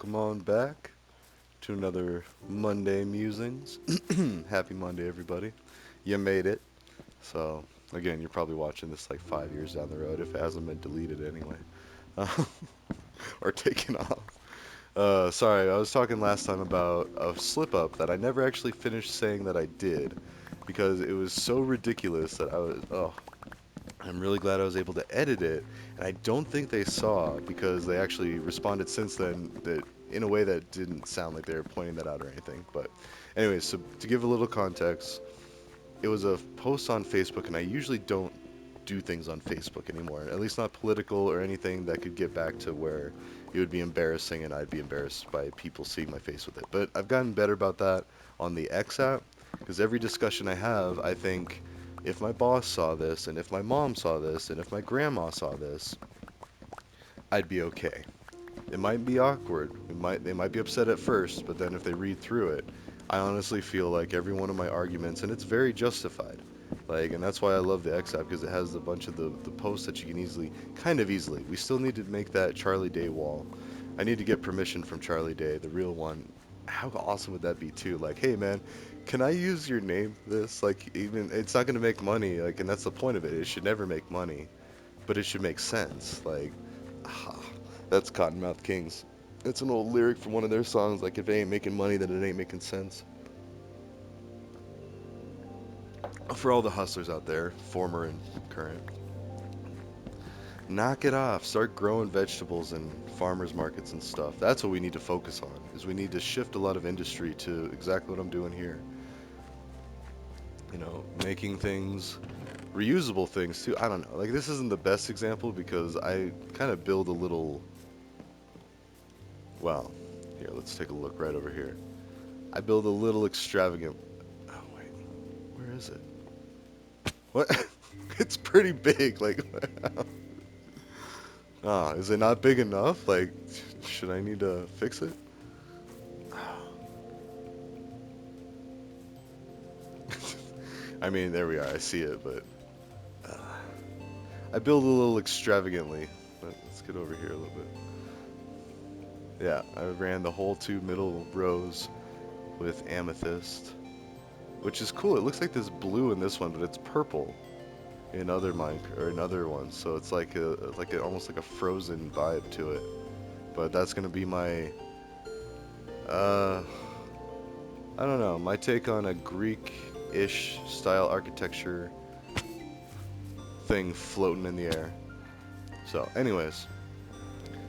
welcome on back to another Monday Musings. Happy Monday, everybody. You made it. So, again, you're probably watching this like 5 years down the road if it hasn't been deleted anyway. Uh, or taken off. Sorry, I was talking last time about a slip up that I never actually finished saying that I did because it was so ridiculous that I'm really glad I was able to edit it, and I don't think they saw because they actually responded since then that in a way that didn't sound like they were pointing that out or anything. But anyways, so to give a little context, it was a post on Facebook, and I usually don't do things on Facebook anymore, at least not political or anything that could get back to where it would be embarrassing and I'd be embarrassed by people seeing my face with it. But I've gotten better about that on the X app because every discussion I have, I think if my boss saw this and if my mom saw this and if my grandma saw this, I'd be okay. It might be awkward. They might be upset at first, but then if they read through it, I honestly feel like every one of my arguments, and it's very justified. Like, and that's why I love the X app because it has a bunch of the posts that you can kind of easily. We still need to make that Charlie Day wall. I need to get permission from Charlie Day, the real one. How awesome would that be too? Like, hey man, can I use your name for this? Like, even it's not gonna make money. Like, and that's the point of it. It should never make money, but it should make sense. Like, ah, that's Cottonmouth Kings. It's an old lyric from one of their songs, like, if it ain't making money, then it ain't making sense. For all the hustlers out there, former and current, knock it off. Start growing vegetables in farmers markets and stuff. That's what we need to focus on, is we need to shift a lot of industry to exactly what I'm doing here. Making things, reusable things too. I don't know. Like, this isn't the best example because I kind of build a little, well, here, let's take a look right over here. I build a little extravagant. Oh wait, where is it? What? It's pretty big. Like, is it not big enough? Like, should I need to fix it? I mean, there we are. I see it, but uh, I build a little extravagantly. But let's get over here a little bit. Yeah, I ran the whole two middle rows with amethyst, which is cool. It looks like there's blue in this one, but it's purple in other mine or in other ones. So it's like almost like a frozen vibe to it. But that's gonna be my uh I don't know, my take on a Greek-ish style architecture thing floating in the air. So, anyways,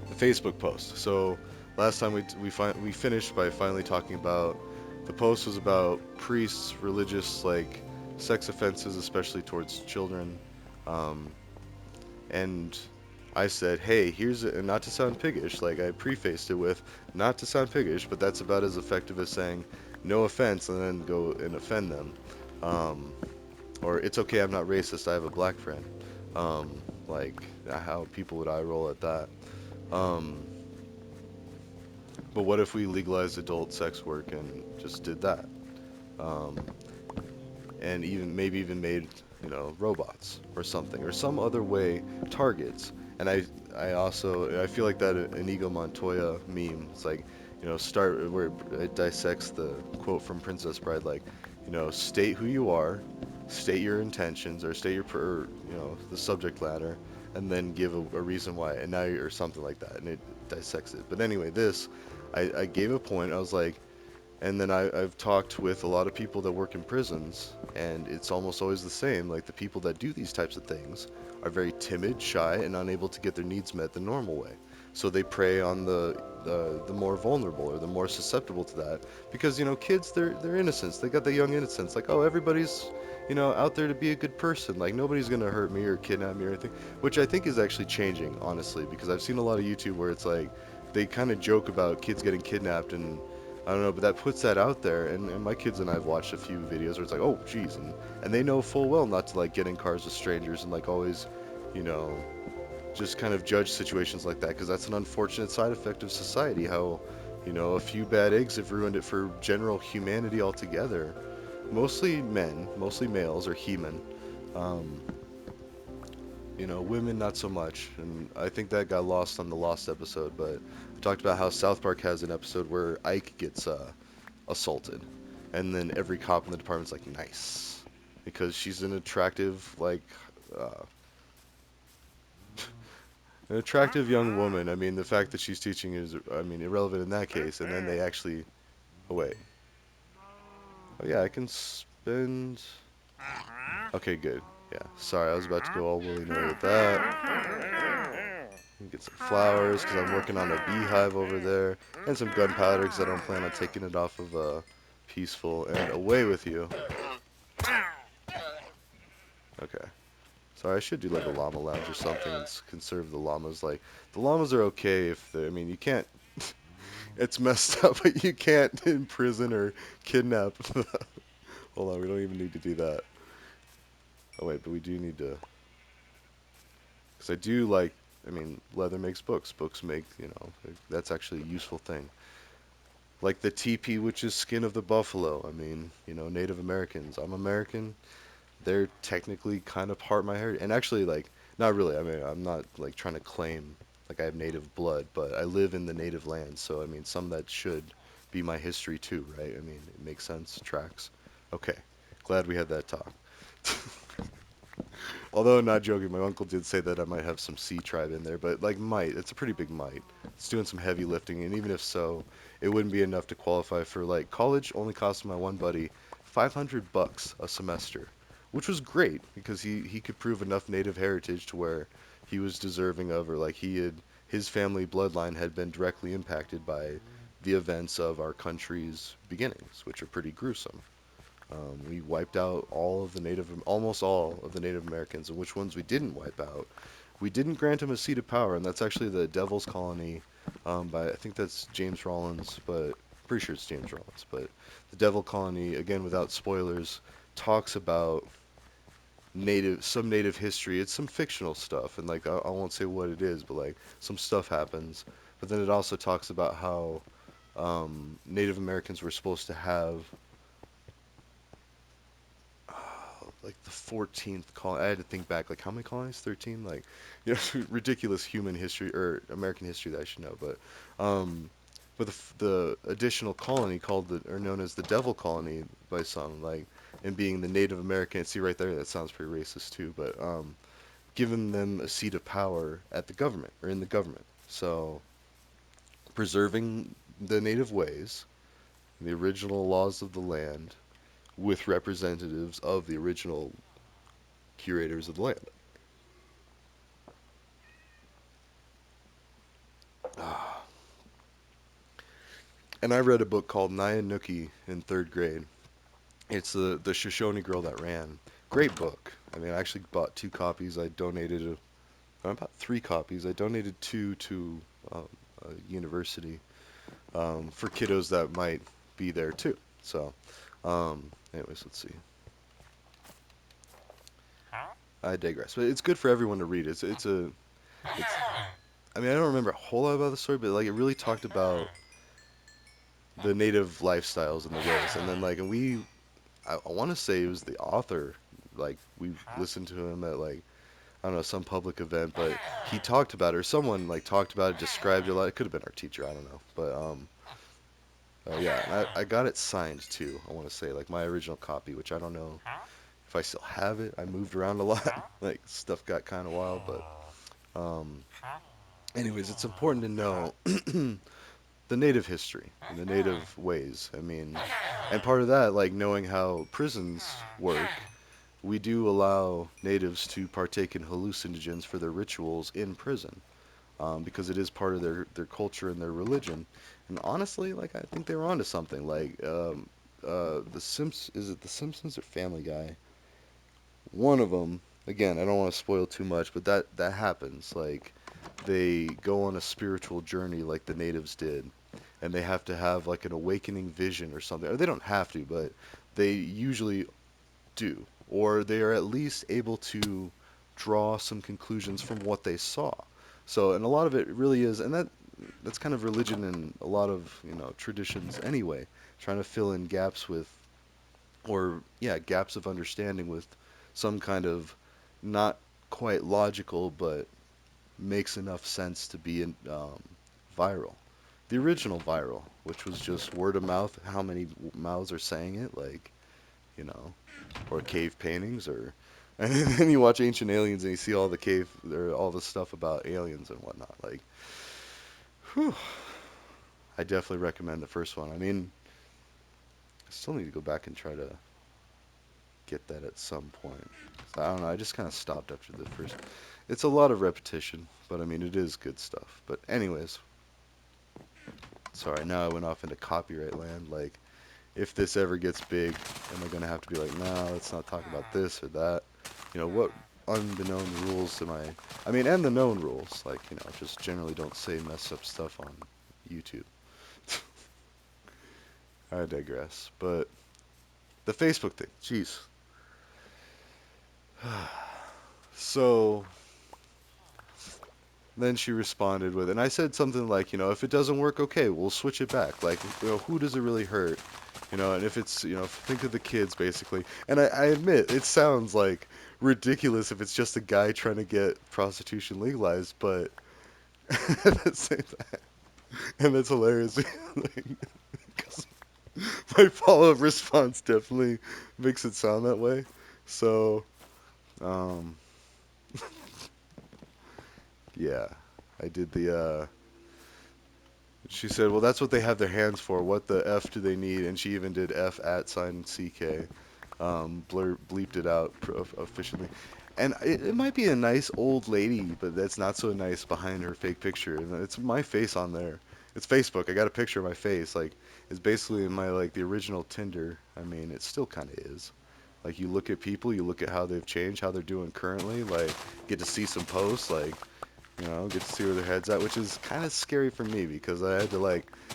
the Facebook post. So last time we finished by finally talking about the post was about priests, religious like sex offenses, especially towards children, um, and I said, hey, and not to sound piggish, like I prefaced it with, not to sound piggish, but that's about as effective as saying, no offense, and then go and offend them. Um, or it's okay, I'm not racist, I have a black friend. Like, how people would eye roll at that. Um, but what if we legalized adult sex work and just did that? Um, and maybe even made robots or something or some other way targets. And I feel like that Inigo Montoya meme. It's like, start where it dissects the quote from Princess Bride, like, state who you are, state your intentions, or state the subject matter, and then give a reason why, and now or something like that, and it dissects it. But anyway, I gave a point. I was like, and then I've talked with a lot of people that work in prisons, and it's almost always the same. Like, the people that do these types of things are very timid, shy, and unable to get their needs met the normal way. So they prey on the more vulnerable or the more susceptible to that, because kids, they're innocents. They got the young innocence. Like, oh, everybody's out there to be a good person. Like, nobody's gonna hurt me or kidnap me or anything. Which I think is actually changing, honestly, because I've seen a lot of YouTube where it's like they kind of joke about kids getting kidnapped, and I don't know, but that puts that out there, and my kids and I have watched a few videos where it's like, oh, geez, and they know full well not to like get in cars with strangers and like always, you know, just kind of judge situations like that, because that's an unfortunate side effect of society. How, a few bad eggs have ruined it for general humanity altogether. Mostly men, mostly males or he-men. Um, Women not so much, and I think that got lost on the Lost episode. But I talked about how South Park has an episode where Ike gets assaulted, and then every cop in the department's like, nice, because she's uh, an attractive young woman. I mean, the fact that she's teaching is, I mean, irrelevant in that case. And then they actually, oh wait, oh yeah, I can spend. Okay, good. Yeah, sorry, I was about to go all willy nilly with that. Get some flowers because I'm working on a beehive over there, and some gunpowder because I don't plan on taking it off of peaceful and away with you. Okay. Sorry, I should do like a llama lounge or something and conserve the llamas. Like, the llamas are okay if they, I mean, you can't, it's messed up, but you can't imprison or kidnap. Hold on, we don't even need to do that. Oh, wait, but we do need to, because I do like, I mean, leather makes books. Books make, that's actually a useful thing. Like the teepee, which is skin of the buffalo. I mean, Native Americans. I'm American. They're technically kind of part of my heritage. And actually, like, not really. I mean, I'm not like trying to claim like I have native blood, but I live in the native land. So, I mean, some that should be my history too, right? I mean, it makes sense. Tracks. Okay. Glad we had that talk. Although, not joking, my uncle did say that I might have some sea tribe in there, but like might, it's a pretty big might. It's doing some heavy lifting, and even if so, it wouldn't be enough to qualify for like college. Only cost my one buddy $500 a semester, which was great because he could prove enough native heritage to where he was deserving of, or like his family bloodline had been directly impacted by the events of our country's beginnings, which are pretty gruesome. We wiped out almost all of the Native Americans, and which ones we didn't wipe out. We didn't grant them a seat of power, and that's actually the Devil's Colony, by I think that's James Rollins, but pretty sure it's James Rollins. But the Devil Colony, again without spoilers, talks about some native history. It's some fictional stuff, and like I won't say what it is, but like some stuff happens. But then it also talks about how Native Americans were supposed to have like the 14th colony. I had to think back, like how many colonies? 13? Like, ridiculous human history or American history that I should know. But the additional colony called or known as the Devil Colony by some, like, and being the Native American. See right there, that sounds pretty racist too. But giving them a seat of power at the government or in the government. So preserving the native ways, the original laws of the land, with representatives of the original curators of the land. Ah. And I read a book called Nyannuki in third grade. It's the Shoshone girl that ran. Great book. I mean, I actually bought two copies. I donated about three copies. I donated two to um, a university for kiddos that might be there too. So, anyways, let's see. I digress. But it's good for everyone to read. It's. I mean, I don't remember a whole lot about the story, but like it really talked about the native lifestyles and the ways, and then like, and I want to say it was the author. Like we listened to him at like I don't know some public event, but he talked about it, or someone like talked about it, described it a lot. It could have been our teacher, I don't know, but yeah, and I got it signed too. I want to say like my original copy, which I don't know if I still have it. I moved around a lot, like stuff got kind of wild, but um, anyways, it's important to know the native history and the native ways. I mean, and part of that, like knowing how prisons work, we do allow natives to partake in hallucinogens for their rituals in prison, because it is part of their culture and their religion. And honestly, like I think they were onto something. Like is it The Simpsons or Family Guy? One of them. Again, I don't want to spoil too much, but that happens. Like they go on a spiritual journey, like the natives did, and they have to have like an awakening vision or something. Or they don't have to, but they usually do, or they are at least able to draw some conclusions from what they saw. So, and a lot of it really is, and that's kind of religion and a lot of traditions anyway, trying to fill in gaps with, or yeah, gaps of understanding with some kind of not. quite logical, but makes enough sense to be viral. The original viral, which was just word of mouth, how many mouths are saying it, like, you know, or cave paintings, or, and then you watch Ancient Aliens and you see all the cave, or all the stuff about aliens and whatnot. Like, whew, I definitely recommend the first one. I mean, I still need to go back and try to get that at some point. I don't know. I just kind of stopped after the first. It's a lot of repetition, but I mean, it is good stuff. But anyways, sorry. Now I went off into copyright land. Like, if this ever gets big, am I gonna have to be like, no, let's not talk about this or that? What unbeknown rules am I? I mean, and the known rules, like, just generally don't say messed up stuff on YouTube. I digress. But the Facebook thing, jeez. So then she responded with, and I said something like, if it doesn't work, okay, we'll switch it back. Like, who does it really hurt? And if it's, think of the kids basically. And I admit, it sounds like ridiculous if it's just a guy trying to get prostitution legalized, but at the same time, and that's hilarious. Like, 'cause my follow-up response definitely makes it sound that way. So, um, yeah, I did she said, well, that's what they have their hands for. What the F do they need? And she even did F at sign CK. Bleeped it out efficiently. And it might be a nice old lady, but that's not so nice behind her fake picture. And it's my face on there. It's Facebook. I got a picture of my face. Like, it's basically my, like, the original Tinder. I mean, it still kind of is. Like, you look at people, you look at how they've changed, how they're doing currently. Like, get to see some posts. Like, get to see where their head's at, which is kind of scary for me because I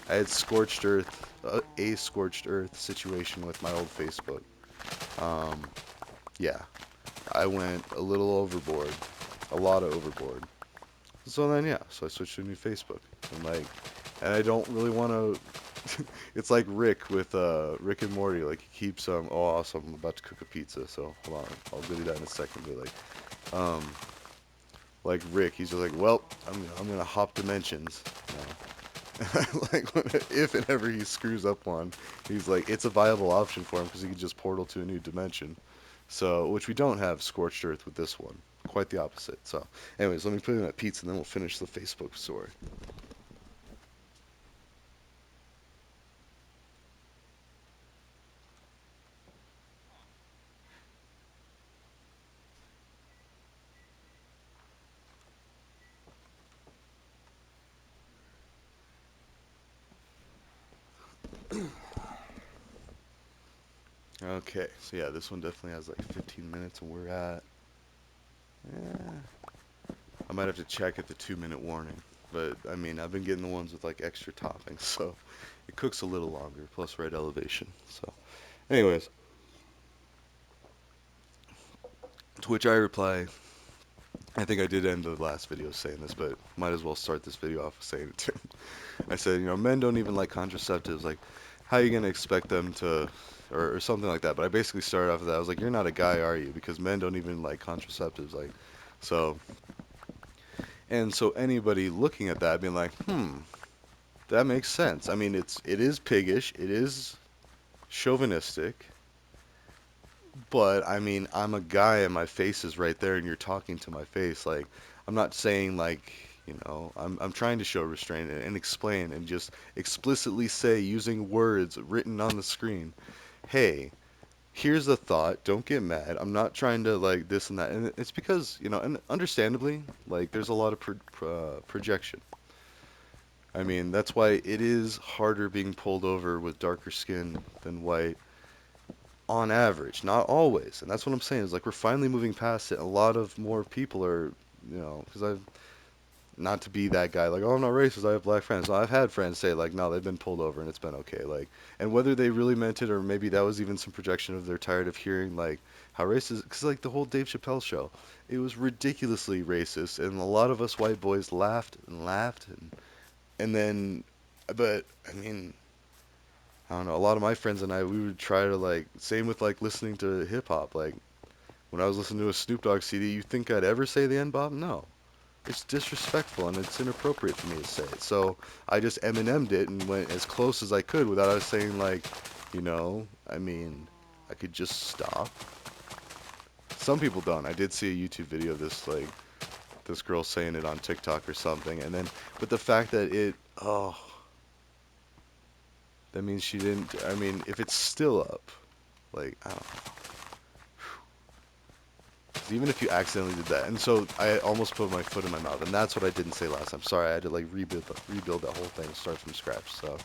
had scorched earth, a scorched earth situation with my old Facebook. Um, yeah, I went a little overboard, a lot of overboard. So then, yeah, so I switched to a new Facebook, and I don't really want to. It's like Rick with Rick and Morty. Like he keeps oh awesome, I'm about to cook a pizza, so hold on, I'll do that in a second. But um, like Rick, he's just like, well, I'm gonna hop dimensions. Like if and ever he screws up one, he's like, it's a viable option for him because he can just portal to a new dimension. So, which we don't have scorched earth with this one. Quite the opposite. So, anyways, let me put in that pizza and then we'll finish the Facebook story. Okay, so yeah, this one definitely has like 15 minutes, and we're at. Yeah, I might have to check at the 2-minute warning, but I mean, I've been getting the ones with like extra toppings, so it cooks a little longer, plus right elevation. So, anyways, to which I reply, I think I did end the last video saying this, but might as well start this video off saying it too. I said, men don't even like contraceptives. Like, how are you gonna expect them to, or something like that. But I basically started off with that. I was like, you're not a guy, are you? Because men don't even like contraceptives. Like, so, and so anybody looking at that being like, that makes sense. I mean, it is piggish, it is chauvinistic, but I mean, I'm a guy and my face is right there, and you're talking to my face. Like, I'm not saying like, I'm trying to show restraint and explain and just explicitly say using words written on the screen, hey, here's the thought. Don't get mad. I'm not trying to like this and that. And it's because, and understandably, like there's a lot of projection. I mean, that's why it is harder being pulled over with darker skin than white on average, not always. And that's what I'm saying is like we're finally moving past it. A lot of more people are, because I've not to be that guy like, oh, I'm not racist, I have black friends. No, I've had friends say like, no, they've been pulled over and it's been okay. Like, and whether they really meant it or maybe that was even some projection of they're tired of hearing like how racist, because like the whole Dave Chappelle show, it was ridiculously racist, and a lot of us white boys laughed and laughed, and then, but I mean, I don't know. A lot of my friends and I, we would try to like, same with like listening to hip hop, like When I was listening to a Snoop Dogg CD, you think I'd ever say the N-bomb? No. It's disrespectful and it's inappropriate for me to say it. So I just Eminem'd it and went as close as I could without us saying like, I mean, I could just stop. Some people don't. I did see a YouTube video of this girl saying it on TikTok or something, and then but the fact that that means she didn't. I mean, if it's still up, like I don't know. 'Cause even if you accidentally did that, and so I almost put my foot in my mouth, and that's what I didn't say last time. Sorry, I had to like rebuild that whole thing, start from scratch. So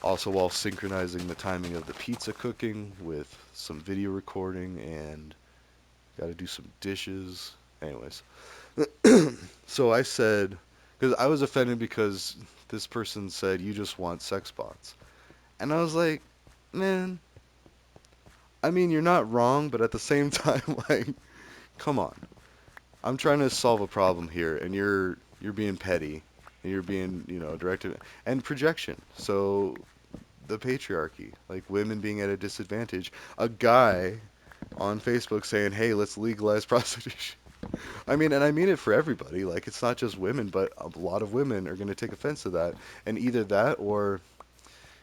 also while synchronizing the timing of the pizza cooking with some video recording and got to do some dishes. Anyways, so I said, because I was offended because this person said you just want sex bots, and I was like, man, I mean you're not wrong, but at the same time, like, come on. I'm trying to solve a problem here, and you're being petty, and you're being, directed and projection. So the patriarchy, like women being at a disadvantage. A guy on Facebook saying, "Hey, let's legalize prostitution." I mean, and I mean it for everybody. Like it's not just women, but a lot of women are going to take offense to that, and either that or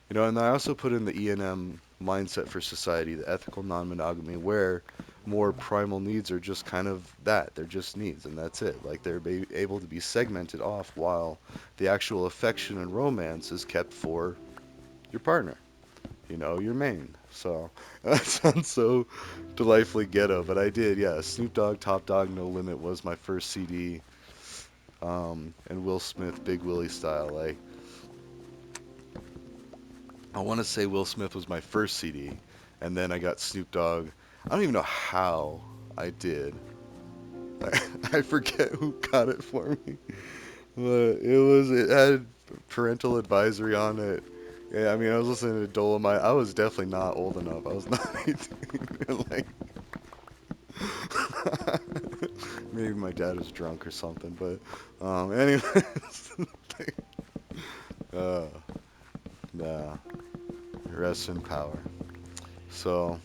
and I also put in the E&M mindset for society, the ethical non-monogamy, where more primal needs are just kind of that. They're just needs, and that's it. Like they're able to be segmented off while the actual affection and romance is kept for your partner, your main. So that sounds so delightfully ghetto, but I did, yeah. Snoop Dogg, Top Dog, No Limit was my first CD, and Will Smith, Big Willie style. Like I want to say Will Smith was my first CD, and then I got Snoop Dogg. I don't even know how I did. I forget who got it for me, but it had parental advisory on it. Yeah, I mean, I was listening to Dolomite. I was definitely not old enough. I was not 18. Like, maybe my dad was drunk or something. But, anyways, uh, nah, rest in power. So,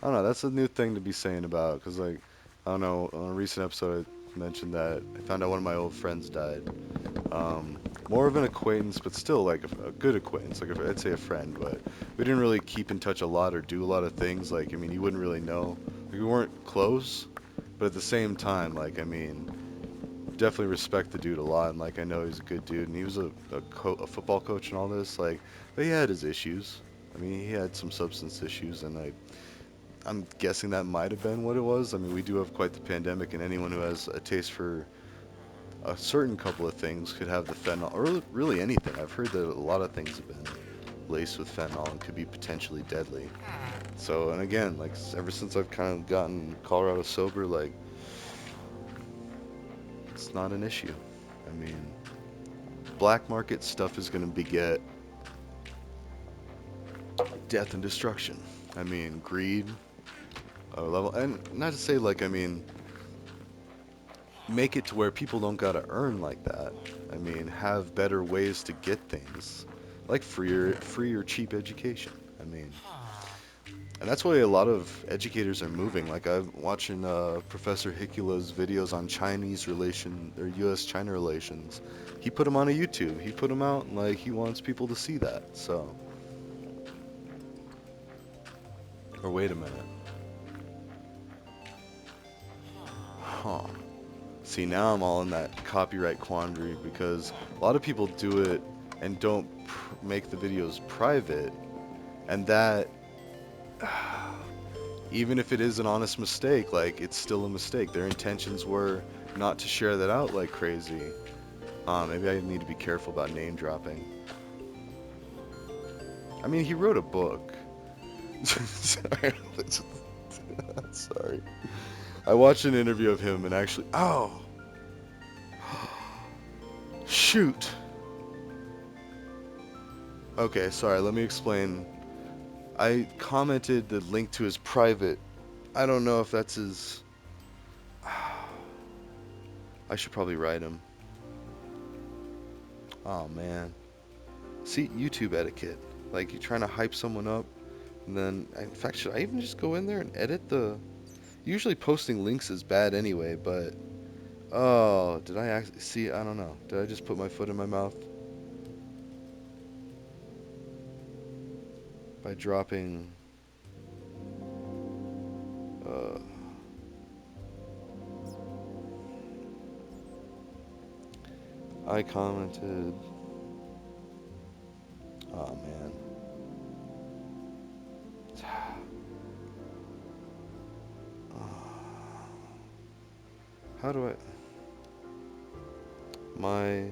I don't know. That's a new thing to be saying about, because like I don't know. On a recent episode, I mentioned that I found out one of my old friends died. Um, More of an acquaintance, but still like a good acquaintance. Like I'd say a friend, but we didn't really keep in touch a lot or do a lot of things. Like I mean, you wouldn't really know. Like, we weren't close, but at the same time, like I mean, definitely respect the dude a lot. And like I know he's a good dude, and he was a football coach and all this. Like, but he had his issues. I mean, he had some substance issues, and I'm guessing that might have been what it was. I mean, we do have quite the pandemic, and anyone who has a taste for a certain couple of things could have the fentanyl, or really anything. I've heard that a lot of things have been laced with fentanyl and could be potentially deadly. So, and again, like ever since I've kind of gotten Colorado sober, like it's not an issue. I mean, black market stuff is going to beget death and destruction. I mean, greed, level, and not to say like I mean make it to where people don't gotta earn like that. I mean, have better ways to get things, like free or cheap education. I mean, and that's why a lot of educators are moving. Like I'm watching Professor Hicula's videos on Chinese relation or U.S.-China relations. He put them on a YouTube. He put them out, and like he wants people to see that. So, or wait a minute, huh? See, now I'm all in that copyright quandary because a lot of people do it and don't make the videos private, and that even if it is an honest mistake, like it's still a mistake. Their intentions were not to share that out like crazy. Maybe I need to be careful about name dropping. I mean, he wrote a book. Sorry, sorry. I watched an interview of him and actually, oh, shoot. Okay, sorry. Let me explain. I commented the link to his private. I don't know if that's his. I should probably write him. Oh man. See, YouTube etiquette. Like you're trying to hype someone up, and then in fact, should I even just go in there and edit the Usually posting links is bad anyway, but oh, did I actually see? I don't know. Did I just put my foot in my mouth by dropping? Uh, I commented. Oh man. How do I? My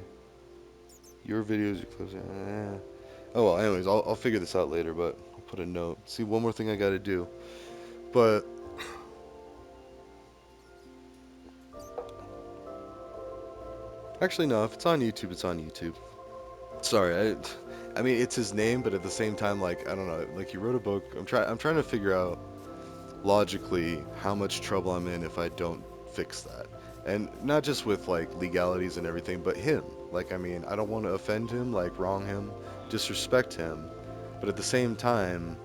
your videos are closing. Oh well. Anyways, I'll figure this out later. But I'll put a note. See, one more thing I got to do. But actually, no. If it's on YouTube, it's on YouTube. Sorry. I mean, it's his name, but at the same time, like I don't know. Like he wrote a book. I'm trying to figure out logically how much trouble I'm in if I don't fix that. And not just with like legalities and everything, but him. Like, I mean, I don't want to offend him, like wrong him, disrespect him, but at the same time,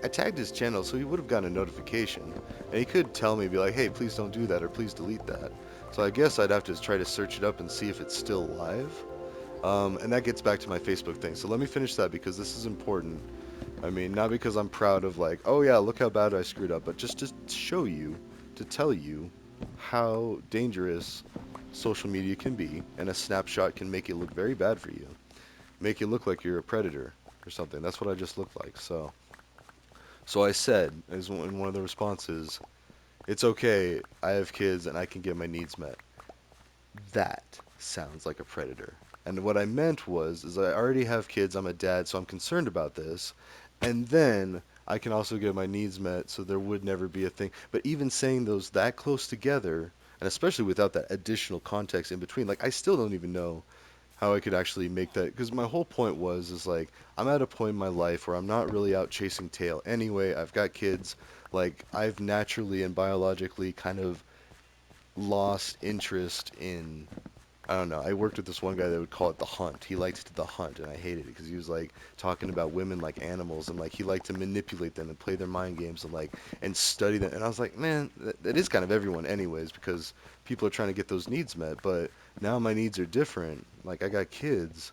I tagged his channel, so he would have gotten a notification, and he could tell me, be like, hey, please don't do that, or please delete that. So I guess I'd have to try to search it up and see if it's still live. And that gets back to my Facebook thing. So let me finish that because this is important. I mean, not because I'm proud of like, oh yeah, look how bad I screwed up, but just to show you, to tell you how dangerous social media can be, and a snapshot can make it look very bad for you, make you look like you're a predator or something. That's what I just looked like. So I said, as in one of the responses, it's okay. I have kids and I can get my needs met. That sounds like a predator. And what I meant was, is I already have kids, I'm a dad, so I'm concerned about this. And then I can also get my needs met, so there would never be a thing. But even saying those that close together, and especially without that additional context in between, like I still don't even know how I could actually make that. Because my whole point was, is like, I'm at a point in my life where I'm not really out chasing tail. Anyway, I've got kids. Like, I've naturally and biologically kind of lost interest in I don't know. I worked with this one guy that would call it the hunt. He liked the hunt, and I hated it because he was like talking about women like animals, and like he liked to manipulate them and play their mind games and like and study them. And I was like, man, that is kind of everyone, anyways, because people are trying to get those needs met. But now my needs are different. Like I got kids.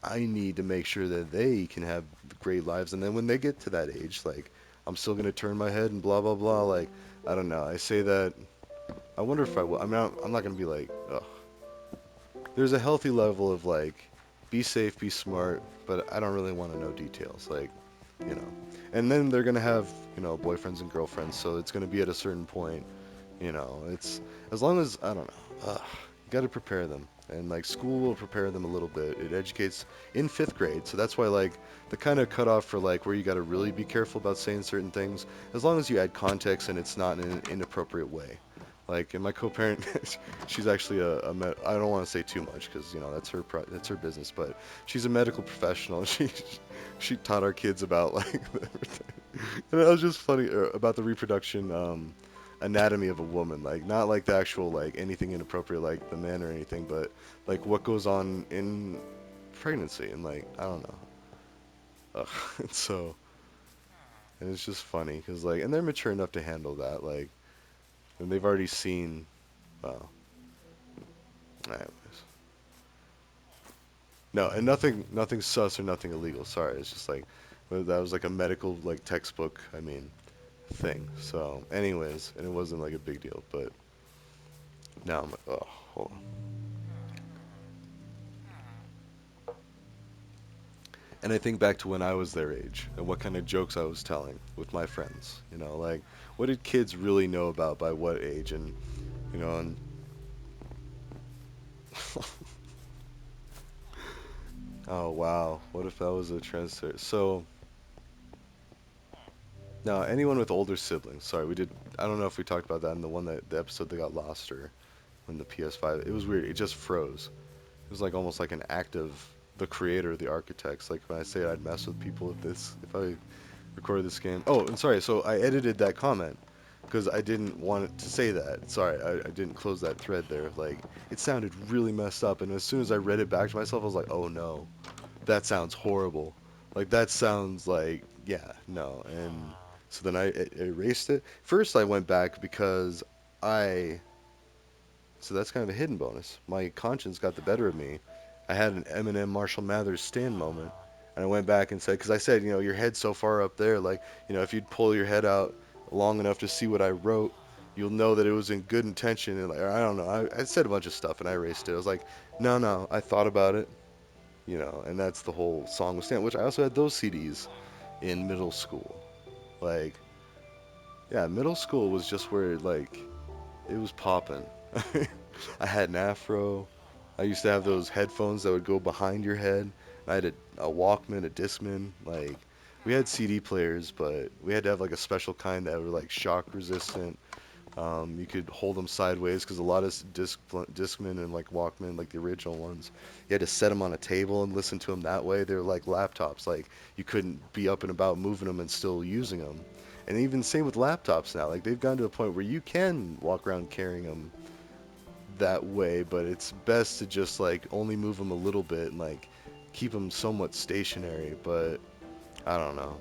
I need to make sure that they can have great lives, and then when they get to that age, like I'm still gonna turn my head and blah blah blah. Like I don't know. I say that. I wonder if I will. I mean, I'm not gonna be like, ugh, there's a healthy level of like be safe, be smart, but I don't really want to know details like, you know. And then they're going to have, boyfriends and girlfriends, so it's going to be at a certain point, It's as long as I don't know. You got to prepare them. And like school will prepare them a little bit. It educates in 5th grade. So that's why like the kind of cutoff for like where you got to really be careful about saying certain things, as long as you add context and it's not in an inappropriate way. Like, and my co-parent, she's actually I don't want to say too much because that's her business, but she's a medical professional. She taught our kids about like everything, and it was just funny about the reproduction anatomy of a woman, like not like the actual like anything inappropriate like the man or anything, but like what goes on in pregnancy and like I don't know. Ugh. And so and it's just funny because like and they're mature enough to handle that like and they've already seen. Well, anyways. No, and nothing sus or nothing illegal. Sorry, it's just like that was like a medical like textbook. I mean, thing. So, anyways, and it wasn't like a big deal. But now I'm like, oh, hold on. And I think back to when I was their age and what kind of jokes I was telling with my friends. Like what did kids really know about by what age? And and oh wow, what if that was a transfer? So now anyone with older siblings. Sorry, we did. I don't know if we talked about that in the episode that got lost or when the PS5. It was weird. It just froze. It was like almost like an act of the creator, the architects. Like when I say I'd mess with people if I recorded this game. Oh, and sorry. So I edited that comment because I didn't want it to say that. Sorry, I didn't close that thread there. Like it sounded really messed up, and as soon as I read it back to myself, I was like, oh no, that sounds horrible. Like that sounds like yeah, no. And so then erased it. First, I went back because I. So that's kind of a hidden bonus. My conscience got the better of me. I had an Eminem Marshall Mathers stand moment, and I went back and said, because I said, your head's so far up there, like, if you'd pull your head out long enough to see what I wrote, you'll know that it was in good intention. And like, I don't know, I said a bunch of stuff and I erased it. I was like, no, no, I thought about it, and that's the whole song with stand, which I also had those CDs in middle school. Like, yeah, middle school was just where like it was popping. I had an afro. I used to have those headphones that would go behind your head. I had a Walkman, a Discman. Like, we had CD players, but we had to have like a special kind that were like shock resistant. You could hold them sideways because a lot of Discman and like Walkman, like the original ones, you had to set them on a table and listen to them that way. They're like laptops. Like, you couldn't be up and about moving them and still using them. And even same with laptops now. Like, they've gone to a point where you can walk around carrying them that way, but it's best to just like only move them a little bit and like keep them somewhat stationary. But I don't know.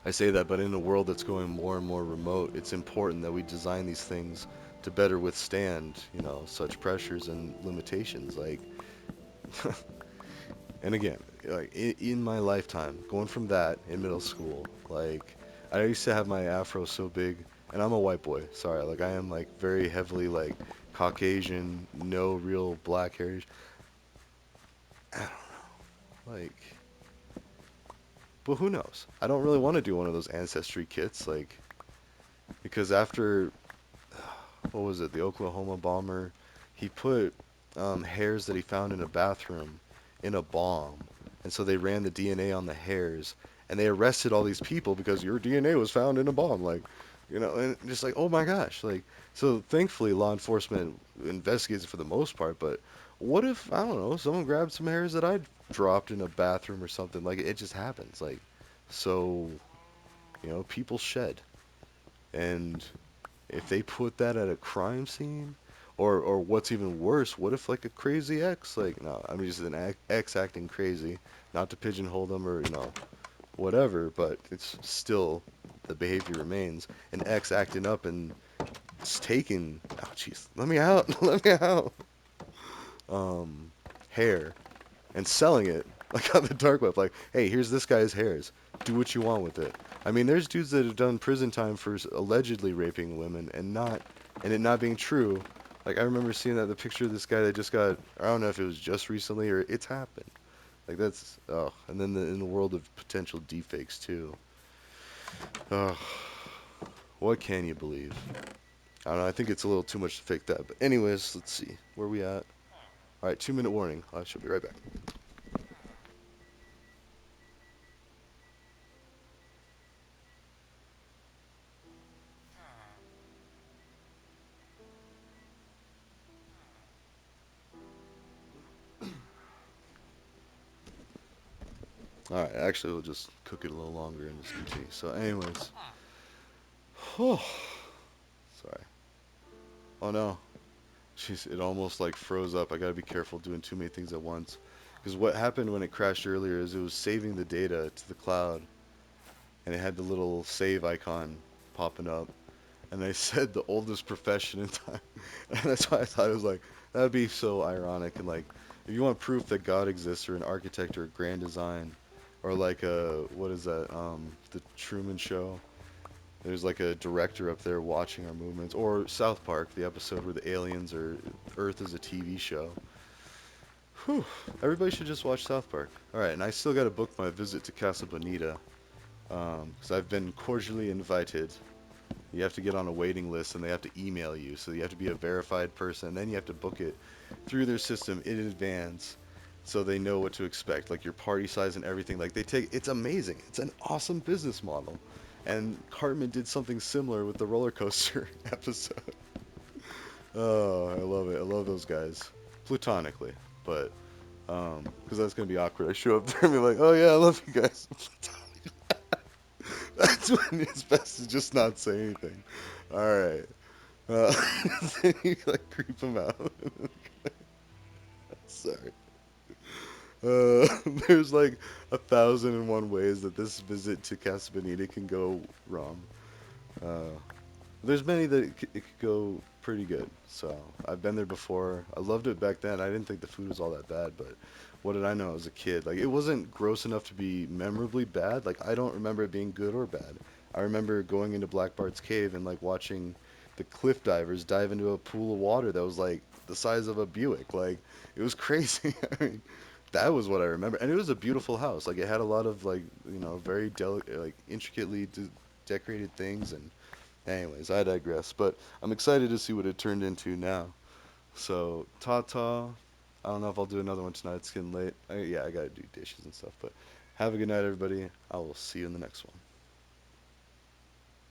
I say that, but in a world that's going more and more remote, it's important that we design these things to better withstand, such pressures and limitations. Like, and again, like in my lifetime, going from that in middle school, like I used to have my afro so big, and I'm a white boy. Sorry, like I am like very heavily like Caucasian, no real black heritage. I don't know, like, but who knows? I don't really want to do one of those ancestry kits, like, because after what was it, the Oklahoma bomber, he put hairs that he found in a bathroom in a bomb. And so they ran the DNA on the hairs and they arrested all these people because your DNA was found in a bomb. Like, and just like, oh my gosh. Like, so thankfully law enforcement investigates it for the most part. But what if, I don't know, someone grabbed some hairs that I dropped in a bathroom or something? Like, it just happens. Like, so, people shed. And if they put that at a crime scene, or what's even worse, what if like a crazy ex, like, no, I mean just an ex acting crazy, not to pigeonhole them or whatever, but it's still the behavior remains. An ex acting up and it's taking, oh jeez, let me out, let me out, um, hair and selling it like on the dark web. Like, hey, here's this guy's hairs. Do what you want with it. I mean, there's dudes that have done prison time for allegedly raping women and it not being true. Like, I remember seeing that the picture of this guy that just got. I don't know if it was just recently or it's happened. Like that's oh, and then in the world of potential deepfakes too. Oh, what can you believe? I don't know. I think it's a little too much to fake that. But anyways, let's see where we at. All right, 2 minute warning. I should be right back. All right, actually, we'll just cook it a little longer and just continue. So, anyways, oh, sorry. Oh no, jeez, it almost like froze up. I gotta be careful doing too many things at once. Because what happened when it crashed earlier is it was saving the data to the cloud, and it had the little save icon popping up, and they said the oldest profession in time, and that's why I thought it was like that would be so ironic. And like, if you want proof that God exists, or an architect, or a grand design, or like a what is that? The Truman Show. There's like a director up there watching our movements, or South Park, the episode where the aliens or Earth is a TV show. Whew. Everybody should just watch South Park. All right, and I still got to book my visit to Casa Bonita because I've been cordially invited. You have to get on a waiting list, and they have to email you, so you have to be a verified person. And then you have to book it through their system in advance, so they know what to expect, like your party size and everything. Like they take, it's amazing. It's an awesome business model. And Cartman did something similar with the roller coaster episode. Oh, I love it. I love those guys, platonically, but because that's gonna be awkward. I show up there and be like, "Oh yeah, I love you guys." That's when it's best to just not say anything. All right. Uh, then you like creep them out. Sorry. There's like 1,001 ways that this visit to Casa Bonita can go wrong. Uh, there's many that it could go pretty good. So I've been there before. I loved it back then. I didn't think the food was all that bad, but what did I know as a kid? Like it wasn't gross enough to be memorably bad. Like I don't remember it being good or bad. I remember going into Black Bart's cave and like watching the cliff divers dive into a pool of water that was like the size of a Buick. Like it was crazy. I mean, that was what I remember, and it was a beautiful house. Like it had a lot of like very delicate, like intricately decorated things. And anyways, I digress. But I'm excited to see what it turned into now. So ta. I don't know if I'll do another one tonight. It's getting late. Yeah, I gotta do dishes and stuff. But have a good night, everybody. I will see you in the next one.